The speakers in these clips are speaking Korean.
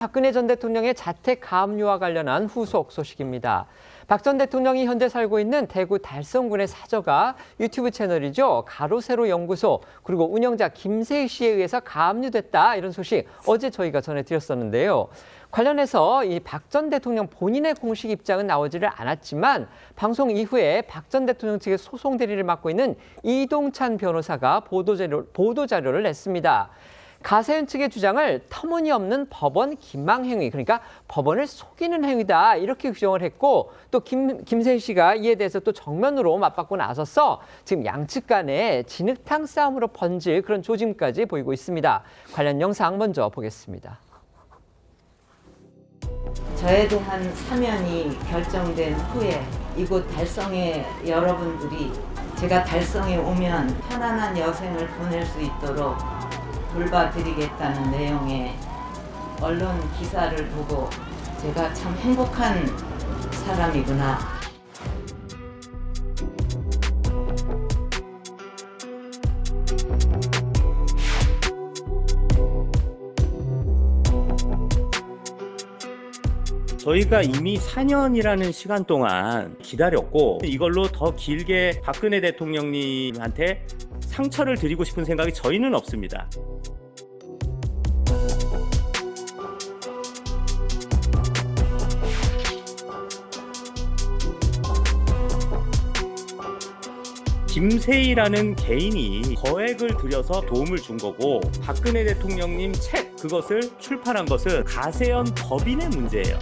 박근혜 전 대통령의 자택 가압류와 관련한 후속 소식입니다. 박 전 대통령이 현재 살고 있는 대구 달성군의 사저가 유튜브 채널이죠. 가로세로 연구소 그리고 운영자 김세희 씨에 의해서 가압류됐다, 이런 소식 어제 저희가 전해드렸었는데요. 관련해서 이 박 전 대통령 본인의 공식 입장은 나오지를 않았지만 방송 이후에 박 전 대통령 측의 소송 대리를 맡고 있는 이동찬 변호사가 보도자료를 냈습니다. 가세현 측의 주장을 터무니없는 법원 기망 행위, 그러니까 법원을 속이는 행위다, 이렇게 규정을 했고, 또 김세희 씨가 이에 대해서 또 정면으로 맞받고 나서서 지금 양측 간에 진흙탕 싸움으로 번질 그런 조짐까지 보이고 있습니다. 관련 영상 먼저 보겠습니다. 저에 대한 사면이 결정된 후에 이곳 달성에 여러분들이 제가 달성에 오면 편안한 여생을 보낼 수 있도록 돌봐드리겠다는 내용의 언론 기사를 보고 제가 참 행복한 사람이구나. 저희가 이미 4년이라는 시간 동안 기다렸고, 이걸로 더 길게 박근혜 대통령님한테 상처를 드리고 싶은 생각이 저희는 없습니다. 김세희라는 개인이 거액을 들여서 도움을 준 거고, 박근혜 대통령님 책 그것을 출판한 것은 가세현 법인의 문제예요.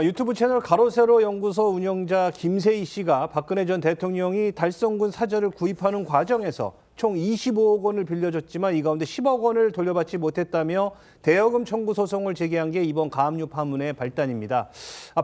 유튜브 채널 가로세로 연구소 운영자 김세희 씨가 박근혜 전 대통령이 달성군 사저를 구입하는 과정에서 총 25억 원을 빌려줬지만 이 가운데 10억 원을 돌려받지 못했다며 대여금 청구 소송을 제기한 게 이번 가압류 파문의 발단입니다.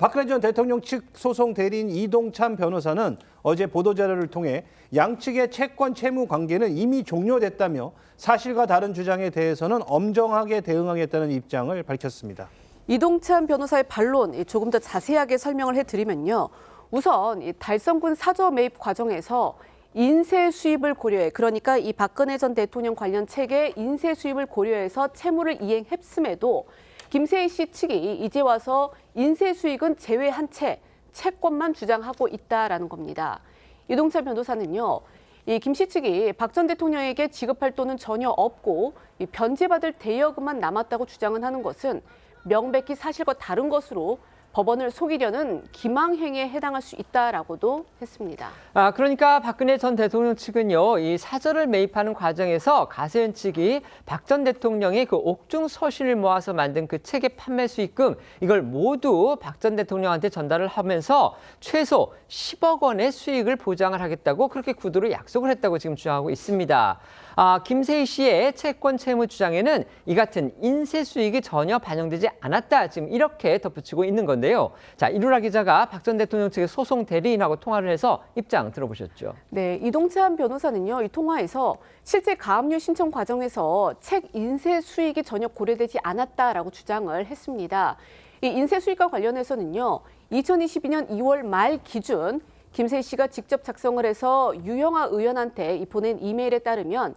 박근혜 전 대통령 측 소송 대리인 이동찬 변호사는 어제 보도자료를 통해 양측의 채권 채무 관계는 이미 종료됐다며 사실과 다른 주장에 대해서는 엄정하게 대응하겠다는 입장을 밝혔습니다. 이동찬 변호사의 반론 조금 더 자세하게 설명을 해드리면요. 우선 이 달성군 사저 매입 과정에서 인세 수입을 고려해, 그러니까 이 박근혜 전 대통령 관련 책의 인세 수입을 고려해서 채무를 이행했음에도 김세희 씨 측이 이제 와서 인세 수익은 제외한 채 채권만 주장하고 있다라는 겁니다. 이동찬 변호사는요, 이 김 씨 측이 박 전 대통령에게 지급할 돈은 전혀 없고 이 변제받을 대여금만 남았다고 주장을 하는 것은 명백히 사실과 다른 것으로 법원을 속이려는 기망행위에 해당할 수 있다라고도 했습니다. 그러니까 박근혜 전 대통령 측은요, 이 사저를 매입하는 과정에서 가세현 측이 박 전 대통령의 그 옥중 서신을 모아서 만든 그 책의 판매 수익금, 이걸 모두 박 전 대통령한테 전달을 하면서 최소 10억 원의 수익을 보장을 하겠다고 그렇게 구두로 약속을 했다고 지금 주장하고 있습니다. 김세희 씨의 채권 채무 주장에는 이 같은 인세 수익이 전혀 반영되지 않았다, 지금 이렇게 덧붙이고 있는 건데요. 자, 이루라 기자가 박 전 대통령 측의 소송 대리인하고 통화를 해서 입장 들어보셨죠. 네, 이동찬 변호사는요, 이 통화에서 실제 가압류 신청 과정에서 책 인세 수익이 전혀 고려되지 않았다라고 주장을 했습니다. 이 인세 수익과 관련해서는요, 2022년 2월 말 기준 김세희 씨가 직접 작성을 해서 유영하 의원한테 보낸 이메일에 따르면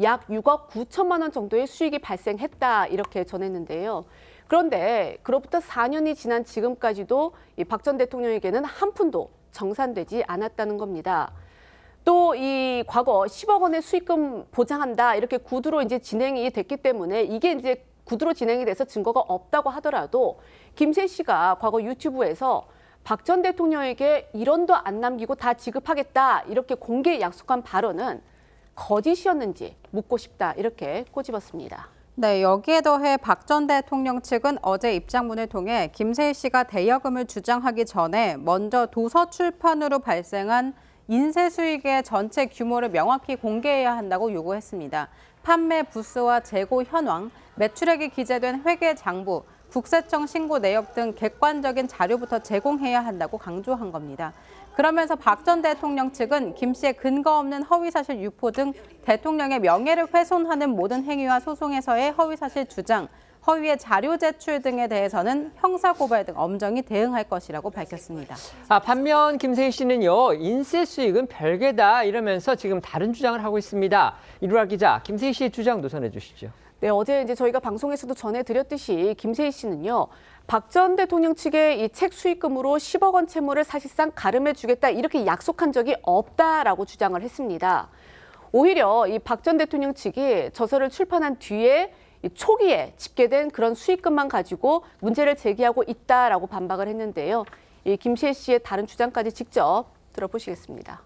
약 6억 9천만 원 정도의 수익이 발생했다, 이렇게 전했는데요. 그런데 그로부터 4년이 지난 지금까지도 박 전 대통령에게는 한 푼도 정산되지 않았다는 겁니다. 또 이 과거 10억 원의 수익금 보장한다, 이렇게 구두로 이제 진행이 됐기 때문에 이게 이제 구두로 진행이 돼서 증거가 없다고 하더라도 김세희 씨가 과거 유튜브에서 박 전 대통령에게 1원도 안 남기고 다 지급하겠다, 이렇게 공개 약속한 발언은 거짓이었는지 묻고 싶다, 이렇게 꼬집었습니다. 네, 여기에 더해 박 전 대통령 측은 어제 입장문을 통해 김세희 씨가 대여금을 주장하기 전에 먼저 도서 출판으로 발생한 인세 수익의 전체 규모를 명확히 공개해야 한다고 요구했습니다. 판매 부수와 재고 현황, 매출액이 기재된 회계 장부, 국세청 신고 내역 등 객관적인 자료부터 제공해야 한다고 강조한 겁니다. 그러면서 박 전 대통령 측은 김 씨의 근거 없는 허위사실 유포 등 대통령의 명예를 훼손하는 모든 행위와 소송에서의 허위사실 주장, 허위의 자료 제출 등에 대해서는 형사고발 등 엄정히 대응할 것이라고 밝혔습니다. 반면 김세희 씨는요, 인세 수익은 별개다 이러면서 지금 다른 주장을 하고 있습니다. 이루라 기자, 김세희 씨의 주장도 전해주시죠. 네, 어제 이제 저희가 방송에서도 전해드렸듯이 김세희 씨는요, 박 전 대통령 측에 이 책 수익금으로 10억 원 채무를 사실상 가름해주겠다 이렇게 약속한 적이 없다라고 주장을 했습니다. 오히려 이 박 전 대통령 측이 저서를 출판한 뒤에 이 초기에 집계된 그런 수익금만 가지고 문제를 제기하고 있다라고 반박을 했는데요. 이 김세희 씨의 다른 주장까지 직접 들어보시겠습니다.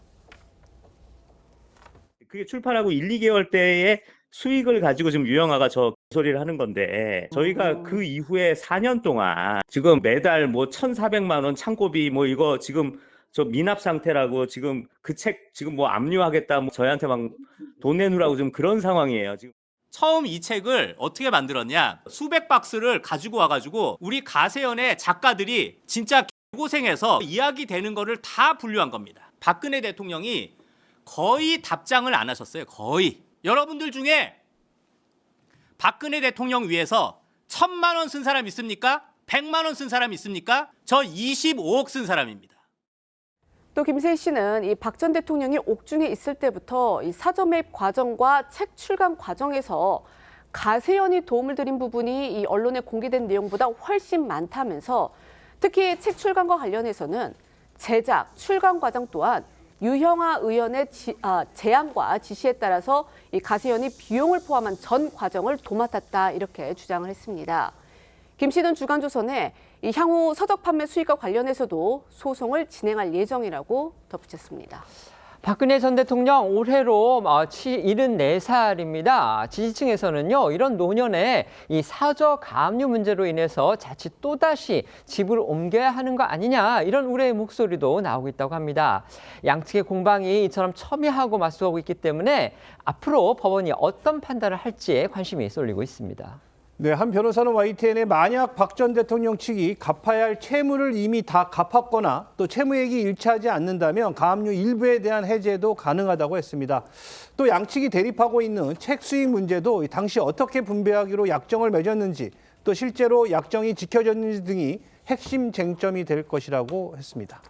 그게 출판하고 1, 2개월 때의 수익을 가지고 지금 유영아가 저 소리를 하는 건데 저희가 그 이후에 4년 동안 지금 매달 뭐 1,400만 원 창고비 뭐 이거 지금 저 미납 상태라고 지금 그 책 지금 뭐 압류하겠다 뭐 저희한테 막 돈 내놓으라고 지금 그런 상황이에요. 지금. 처음 이 책을 어떻게 만들었냐? 수백 박스를 가지고 와가지고 우리 가세연의 작가들이 진짜 고생해서 이야기 되는 거를 다 분류한 겁니다. 박근혜 대통령이 거의 답장을 안 하셨어요. 거의. 여러분들 중에 박근혜 대통령 위해서 1,000만 원 쓴 사람 있습니까? 100만 원 쓴 사람 있습니까? 저 25억 쓴 사람입니다. 또 김세희 씨는 이 박 전 대통령이 옥중에 있을 때부터 이 사전 매입 과정과 책 출간 과정에서 가세연이 도움을 드린 부분이 이 언론에 공개된 내용보다 훨씬 많다면서 특히 책 출간과 관련해서는 제작, 출간 과정 또한 유형아 의원의 제안과 지시에 따라서 이 가세연이 비용을 포함한 전 과정을 도맡았다 이렇게 주장을 했습니다. 김 씨는 주간조선에 이 향후 서적 판매 수익과 관련해서도 소송을 진행할 예정이라고 덧붙였습니다. 박근혜 전 대통령 올해로 74살입니다. 지지층에서는요, 이런 노년에 이 사저 가압류 문제로 인해서 자칫 또다시 집을 옮겨야 하는 거 아니냐, 이런 우려의 목소리도 나오고 있다고 합니다. 양측의 공방이 이처럼 첨예하고 맞서고 있기 때문에 앞으로 법원이 어떤 판단을 할지에 관심이 쏠리고 있습니다. 네, 한 변호사는 YTN에 만약 박 전 대통령 측이 갚아야 할 채무를 이미 다 갚았거나 또 채무액이 일치하지 않는다면 가압류 일부에 대한 해제도 가능하다고 했습니다. 또 양측이 대립하고 있는 책 수익 문제도 당시 어떻게 분배하기로 약정을 맺었는지 또 실제로 약정이 지켜졌는지 등이 핵심 쟁점이 될 것이라고 했습니다.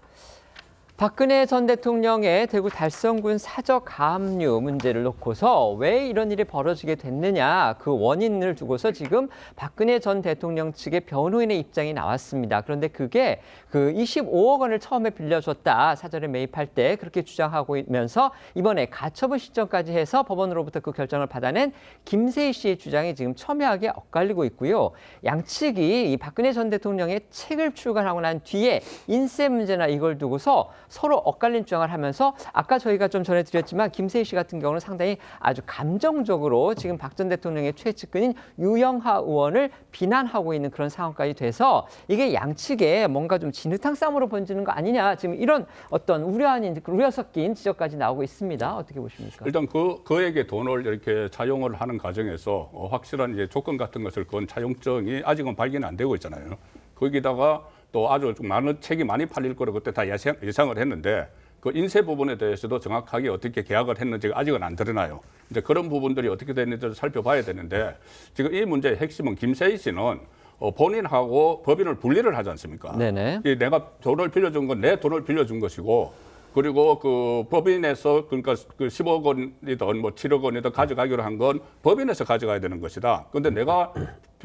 박근혜 전 대통령의 대구 달성군 사저 가압류 문제를 놓고서 왜 이런 일이 벌어지게 됐느냐, 그 원인을 두고서 지금 박근혜 전 대통령 측의 변호인의 입장이 나왔습니다. 그런데 그게 그 25억 원을 처음에 빌려줬다, 사저를 매입할 때 그렇게 주장하고 있면서 이번에 가처분 신청까지 해서 법원으로부터 그 결정을 받아낸 김세희 씨의 주장이 지금 첨예하게 엇갈리고 있고요. 양측이 이 박근혜 전 대통령의 책을 출간하고 난 뒤에 인세 문제나 이걸 두고서 서로 엇갈린 주장을 하면서 아까 저희가 좀 전해드렸지만 김세희 씨 같은 경우는 상당히 아주 감정적으로 지금 박 전 대통령의 최측근인 유영하 의원을 비난하고 있는 그런 상황까지 돼서 이게 양측에 뭔가 좀 진흙탕 싸움으로 번지는 거 아니냐, 지금 이런 어떤 우려 섞인 지적까지 나오고 있습니다. 어떻게 보십니까? 일단 그에게 돈을 이렇게 차용을 하는 과정에서 확실한 이제 조건 같은 것을 건 차용증이 아직은 발견이 안 되고 있잖아요. 거기다가 또 아주 좀 많은 책이 많이 팔릴 거로 그때 다 예상을 했는데 그 인쇄 부분에 대해서도 정확하게 어떻게 계약을 했는지가 아직은 안 드러나요. 이제 그런 부분들이 어떻게 됐는지를 살펴봐야 되는데 지금 이 문제의 핵심은 김세희 씨는 본인하고 법인을 분리를 하지 않습니까? 네네. 내가 돈을 빌려준 건 내 돈을 빌려준 것이고 그리고 그 법인에서 그러니까 그 10억 원이든 뭐 7억 원이든 가져가기로 한 건 법인에서 가져가야 되는 것이다. 그런데 내가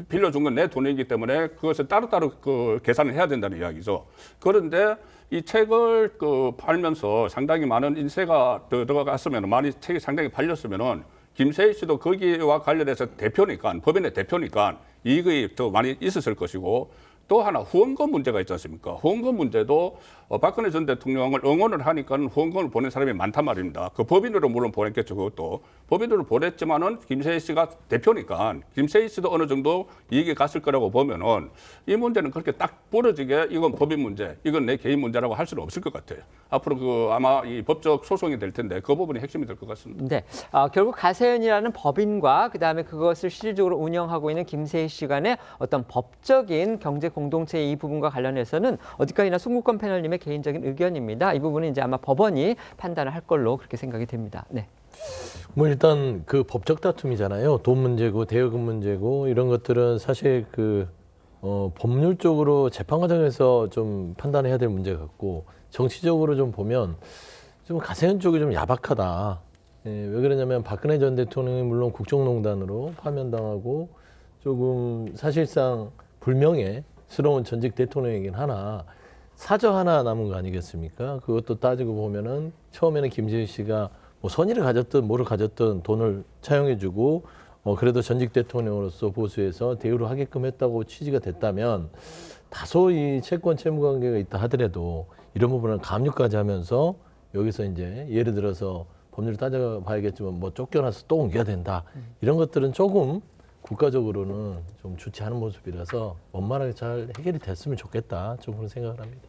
빌려준 건 내 돈이기 때문에 그것을 따로따로 그 계산을 해야 된다는 이야기죠. 그런데 이 책을 그 팔면서 상당히 많은 인세가 들어갔으면 많이 책이 상당히 팔렸으면은 김세희 씨도 거기와 관련해서 대표니까 법인의 대표니까 이익이 더 많이 있었을 것이고 또 하나 후원금 문제가 있지 않습니까? 후원금 문제도 박근혜 전 대통령을 응원을 하니까 후원금을 보낸 사람이 많단 말입니다. 그 법인으로 물론 보냈겠죠. 그것도 법인으로 보냈지만은 김세희 씨가 대표니까 김세희 씨도 어느 정도 이익이 갔을 거라고 보면은 이 문제는 그렇게 딱 부러지게 이건 법인 문제, 이건 내 개인 문제라고 할 수는 없을 것 같아요. 앞으로 그 아마 이 법적 소송이 될 텐데 그 부분이 핵심이 될 것 같습니다. 네, 결국 가세연이라는 법인과 그다음에 그것을 실질적으로 운영하고 있는 김세희 씨 간의 어떤 법적인 경제 공동체의 이 부분과 관련해서는 어디까지나 송국권 패널님의 개인적인 의견입니다. 이 부분은 이제 아마 법원이 판단을 할 걸로 그렇게 생각이 됩니다. 네. 뭐 일단 그 법적 다툼이잖아요. 돈 문제고 대여금 문제고 이런 것들은 사실 그 법률적으로 재판 과정에서 좀 판단해야 될 문제 같고 정치적으로 좀 보면 좀 가세현 쪽이 좀 야박하다. 예, 왜 그러냐면 박근혜 전 대통령이 물론 국정농단으로 파면당하고 조금 사실상 불명예스러운 전직 대통령이긴 하나 사저 하나 남은 거 아니겠습니까? 그것도 따지고 보면은 처음에는 김재희 씨가 뭐 선의를 가졌든 뭐를 가졌든 돈을 차용해주고 그래도 전직 대통령으로서 보수해서 대우를 하게끔 했다고 취지가 됐다면 다소 이 채권 채무 관계가 있다 하더라도 이런 부분은 감육까지 하면서 여기서 이제 예를 들어서 법률을 따져봐야겠지만 뭐 쫓겨나서 또 옮겨야 된다 이런 것들은 조금 국가적으로는 좀 좋지 않은 모습이라서 원만하게 잘 해결이 됐으면 좋겠다 좀 그런 생각을 합니다.